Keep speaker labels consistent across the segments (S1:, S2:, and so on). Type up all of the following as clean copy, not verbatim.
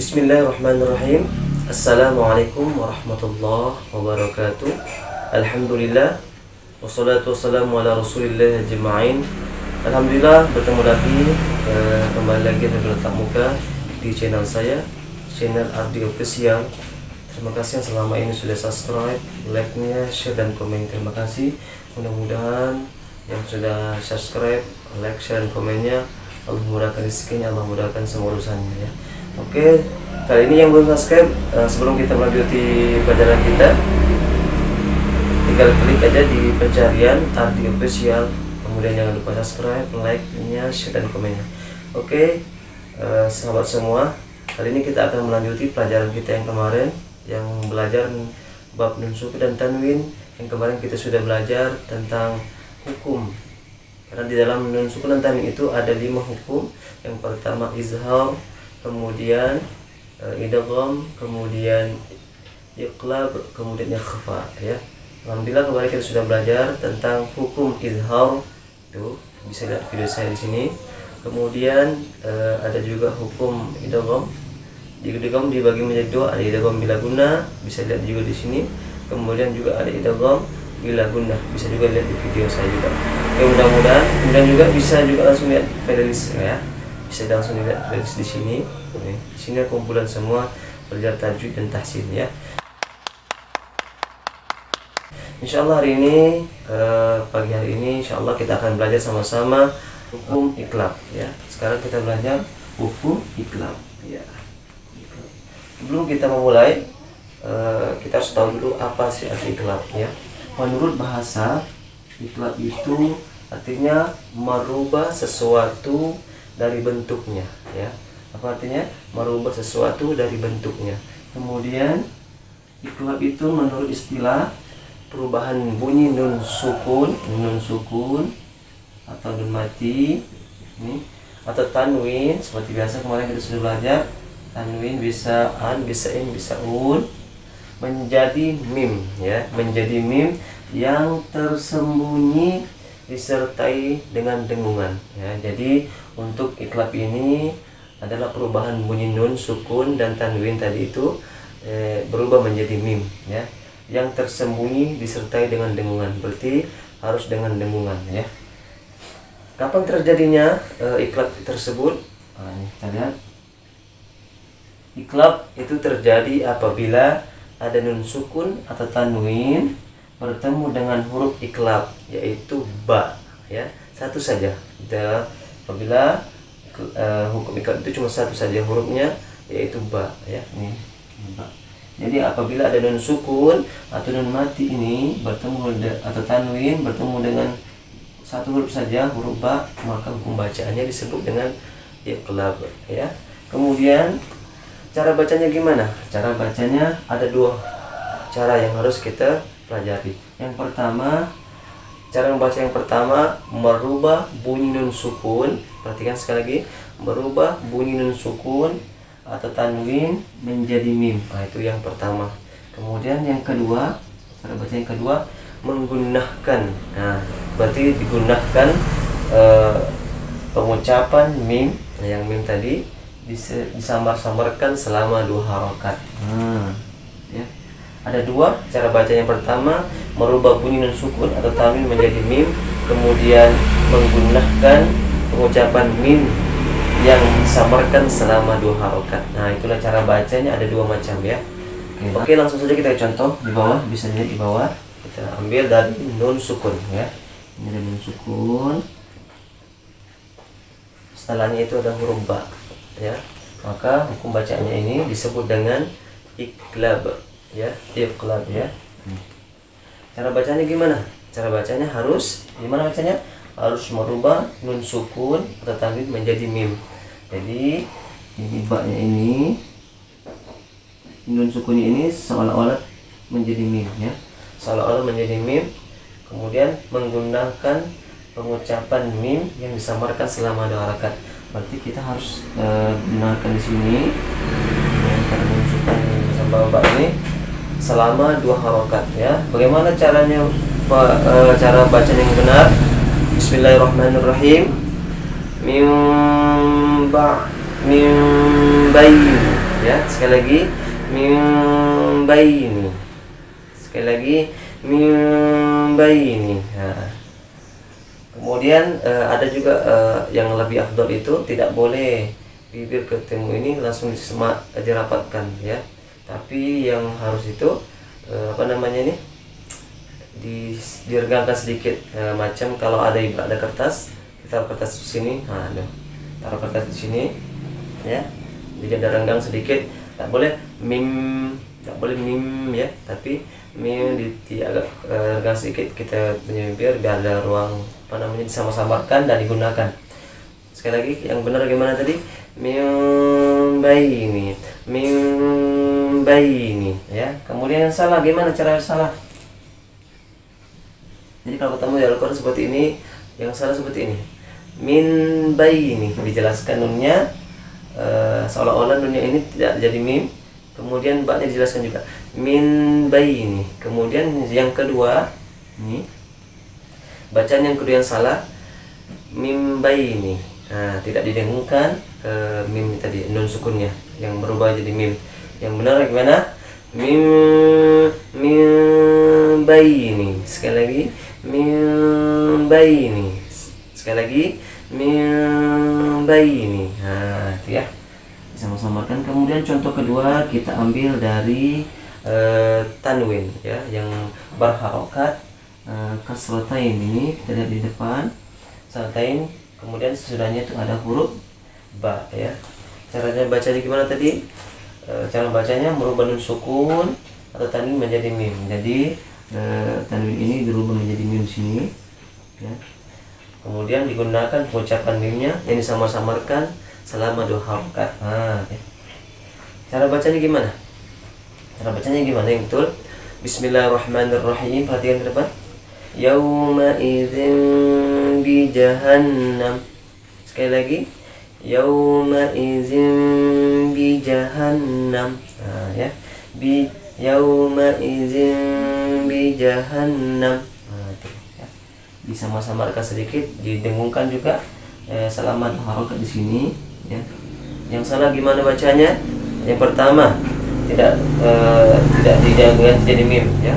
S1: Bismillahirrahmanirrahim. Assalamualaikum warahmatullahi wabarakatuh. Alhamdulillah. Wassalatu wassalamu ala rasulillah ajma'in. Alhamdulillah, bertemu lagi kembali lagi bertatap muka di channel saya, channel Ardi Official. Terima kasih yang selama ini sudah subscribe, like-nya, share dan komen. Terima kasih. Mudah-mudahan yang sudah subscribe, like, share dan komennya, Allah mudahkan rezekinya, Allah mudahkan semua urusannya ya. Oke, kali ini yang belum subscribe, sebelum kita melanjuti pelajaran kita, tinggal klik aja di pencarian Ardi Official, kemudian jangan lupa subscribe, like-nya, share dan komennya. Oke, sahabat semua, kali ini kita akan melanjuti pelajaran kita yang kemarin, yang belajar bab nun sukun dan tanwin. Yang kemarin kita sudah belajar tentang hukum, karena di dalam nun sukun dan tanwin itu ada 5 hukum. Yang pertama izhar, kemudian idgham, kemudian iqlab, kemudian ikhfa ya. Alhamdulillah kemarin kita sudah belajar tentang hukum izhar. Tuh, bisa lihat video saya di sini. Kemudian ada juga hukum idgham. Idgham dibagi menjadi 2, ada idgham bila gunnah, bisa lihat juga di sini. Kemudian juga ada idgham bila gunnah, bisa juga lihat di video saya juga. Oke, mudah-mudahan kemudian juga bisa juga langsung lihat playlist ya. Bisa langsung lihat playlist di sini. Di sini kumpulan semua belajar tajwid dan tahsin ya. Insyaallah hari ini pagi hari ini insyaallah kita akan belajar sama-sama hukum iqlab ya. Sekarang kita belajar hukum iqlab ya. Sebelum kita memulai, kita harus tahu dulu apa sih arti iqlab ya. Menurut bahasa, iqlab itu artinya merubah sesuatu dari bentuknya ya. Apa artinya? Merubah sesuatu dari bentuknya. Kemudian iqlab itu menurut istilah perubahan bunyi nun sukun atau nun mati ini, atau tanwin seperti biasa kemarin kita sudah belajar. Tanwin bisa an, bisa in, bisa un, menjadi mim ya, menjadi mim yang tersembunyi disertai dengan dengungan ya. Jadi untuk iqlab ini adalah perubahan bunyi nun sukun dan tanwin tadi itu berubah menjadi mim ya, yang tersembunyi disertai dengan dengungan. Berarti harus dengan dengungan ya. Kapan terjadinya iqlab tersebut? Ini kita lihat. Iqlab itu terjadi apabila ada nun sukun atau tanwin bertemu dengan huruf iqlab, yaitu ba ya, satu saja. Apabila hukum iqlab itu cuma satu saja hurufnya, yaitu ba ya. Ini ba. Jadi apabila ada nun sukun atau nun mati ini bertemu atau tanwin bertemu dengan satu huruf saja, huruf ba, maka hukum bacaannya disebut dengan iqlab ya. Kemudian cara bacanya gimana? Cara bacanya ada 2 cara yang harus kita pelajari. Yang pertama, cara membaca yang pertama merubah bunyi nun sukun. Perhatikan sekali lagi, merubah bunyi nun sukun atau tanwin menjadi mim. Nah, itu yang pertama. Kemudian yang kedua, cara baca yang kedua menggunakan. Nah, berarti digunakan pengucapan mim. Nah, yang mim tadi disambar-sambarkan selama 2 harokat. Ya. Ada 2 cara baca. Yang pertama merubah bunyi nun sukun atau tanwin menjadi mim, kemudian menggunakan pengucapan mim yang disamarkan selama 2 harokat. Nah, itulah cara bacanya, ada 2 macam ya. Oke, langsung saja kita contoh di bawah, bisa lihat di bawah. Kita ambil dari nun sukun ya. Ini ada nun sukun. Setelahnya itu ada huruf ba ya. Maka hukum bacaannya ini disebut dengan iqlab ya, iqlab ya. Cara bacanya gimana? Cara bacanya harus gimana bacanya? Harus merubah nun sukun atau tanwin menjadi mim. Jadi ini ba-nya ini, nun sukunnya ini seolah-olah menjadi mim ya. Seolah-olah menjadi mim. Kemudian menggunakan pengucapan mim yang disamarkan selama 2 harakat. Berarti kita harus gunakan di sini karena nun sukun bersama ba ini selama 2 harokat ya. Bagaimana caranya, cara bacanya yang benar? Bismillahirrahmanirrahim. Min bayin ya. Sekali lagi min baini. Sekali lagi min baini. Nah, kemudian ada juga yang lebih afdol itu tidak boleh bibir ketemu ini langsung dirapatkan ya. Tapi yang harus itu apa namanya ini diregangkan sedikit, macam kalau ada kertas, kita taruh kertas di sini, taruh kertas di sini ya, jadi ada renggang sedikit. Tak boleh mim ya, tapi mim agak renggang sedikit kita punya bibir biar ada ruang apa namanya disama-samakan dan digunakan. Sekali lagi yang benar gimana tadi? Min baini ya. Kemudian yang salah gimana cara salah? Jadi kalau ketemu di Al-Quran seperti ini, yang salah seperti ini. Min baini, dijelaskan nunnya seolah-olah nunnya ini tidak jadi mim. Kemudian ba-nya dijelaskan juga min baini. Kemudian yang kedua ini bacaan yang kedua yang salah, mim baini. Nah, tidak didengungkan mim tadi, nun sukunnya yang berubah jadi mim. Yang benar gimana? Mim baini. Sekali lagi min baini. Sekali lagi min baini. Nah, itu ya. Sama-samakan. Kemudian contoh kedua kita ambil dari tanwin ya, yang berharokat kasratain ini kita lihat di depan satain, kemudian sesudahnya itu ada huruf ba ya. Caranya bacanya gimana tadi? Cara bacanya merubah nun sukun atau tanwin menjadi mim. Jadi tanwin ini dirubah menjadi mim sini ya. Kemudian digunakan pengucapan mimnya yang disama-samarkan selama 2 harokat. Ya. Cara bacanya gimana? Cara bacanya gimana yang betul? Bismillahirrahmanirrahim. Perhatikan ke depan. Yauma idzin bi jahannam. Sekali lagi. Yauma idzin bi jahannam. Ya. Bi yauma idzin bi jahannam. Ya. Disama-samarkan sedikit, didengungkan juga selama harokat di sini ya. Yang salah gimana bacanya? Yang pertama tidak dijadikan jadi mim ya.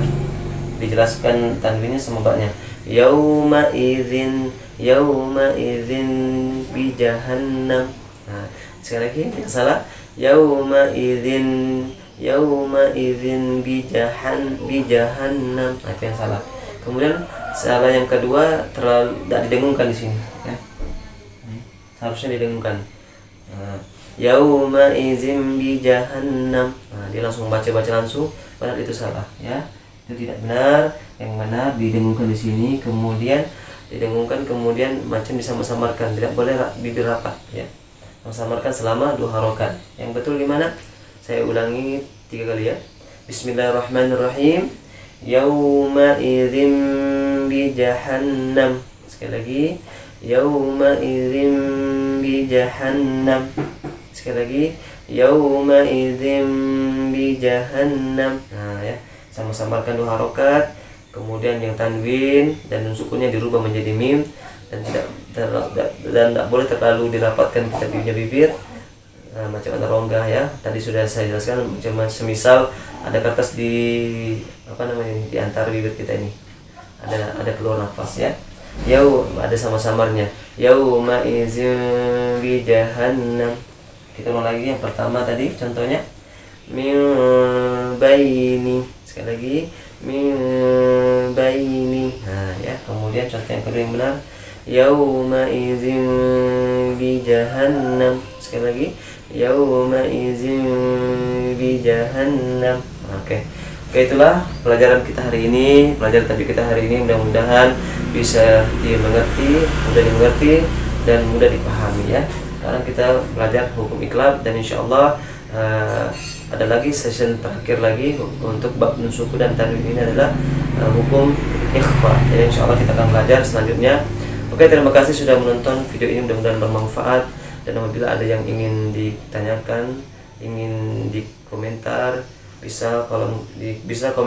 S1: Dijelaskan tanwinnya sama ba-nya. Yauma idzin bi jahannam. Nah, sekali lagi yang salah. Yauma idzin bi jahannam. Nah, itu yang salah. Kemudian salah yang kedua tidak didengungkan di sini ya. Harusnya didengungkan. Yauma idzin bi jahannam. Nah, dia langsung baca langsung, padahal itu salah ya. Itu tidak benar. Yang benar didengungkan di sini, kemudian didengungkan, kemudian macam disama-samarkan, tidak boleh bibir rapat ya. Samarkan selama 2 harokat. Yang betul gimana? Saya ulangi 3 kali ya. Bismillahirrahmanirrahim. Yauma idzin bi jahannam. Sekali lagi. Yauma idzin bi jahannam. Sekali lagi. Yauma idzin bi jahannam. Nah ya, sama-samarkan 2 harokat. Kemudian yang tanwin dan nun sukunnya dirubah menjadi mim, dan tidak boleh terlalu dirapatkan kita punya bibir. Macam ada rongga ya. Tadi sudah saya jelaskan, macam semisal ada kertas di apa namanya di antara bibir kita ini. Ada keluar nafas ya. Ada sama-samarnya. Yauma idzin bi jahannam. Kita ulang lagi yang pertama tadi contohnya. Min baini. Sekali lagi. Min baini. Nah ya, kemudian contoh yang kedua yang benar. Yauma idzin bi jahannam. Sekali lagi. Yauma idzin bi jahannam. Oke, itulah pelajaran kita hari ini. Pelajaran tadi kita hari ini mudah-mudahan bisa dimengerti, mudah dimengerti dan mudah dipahami ya. Sekarang kita belajar hukum iqlab, dan insyaallah ada lagi session terakhir lagi untuk bab nun suku dan tanwin. Ini adalah hukum ikhfa. Jadi insyaallah kita akan belajar selanjutnya. Oke, terima kasih sudah menonton video ini, mudah-mudahan bermanfaat. Dan apabila ada yang ingin ditanyakan, ingin dikomentar, bisa komen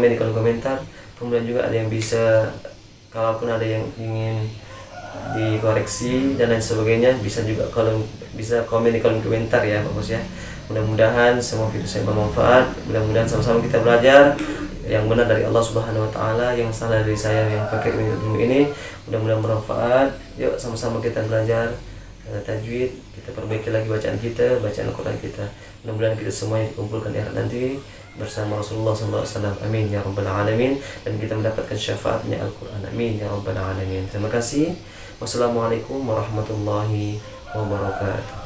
S1: di kolom komentar. Kemudian juga ada yang bisa, kalaupun ada yang ingin dikoreksi dan lain sebagainya, bisa juga bisa komen di kolom komentar ya Pak Bos ya. Mudah-mudahan semua video saya bermanfaat. Mudah-mudahan sama-sama kita belajar yang benar dari Allah Subhanahu wa taala, yang salah dari saya yang fakir ilmu ini. Mudah-mudahan bermanfaat. Yuk sama-sama kita belajar tajwid, kita perbaiki lagi bacaan kita, bacaan Al-Qur'an kita. Mudah-mudahan kita semuanya dikumpulkan di akhirat nanti bersama Rasulullah SAW. Amin ya rabbal alamin. Dan kita mendapatkan syafaatnya Al-Qur'an. Amin ya rabbal alamin. Terima kasih. Wassalamualaikum warahmatullahi wabarakatuh.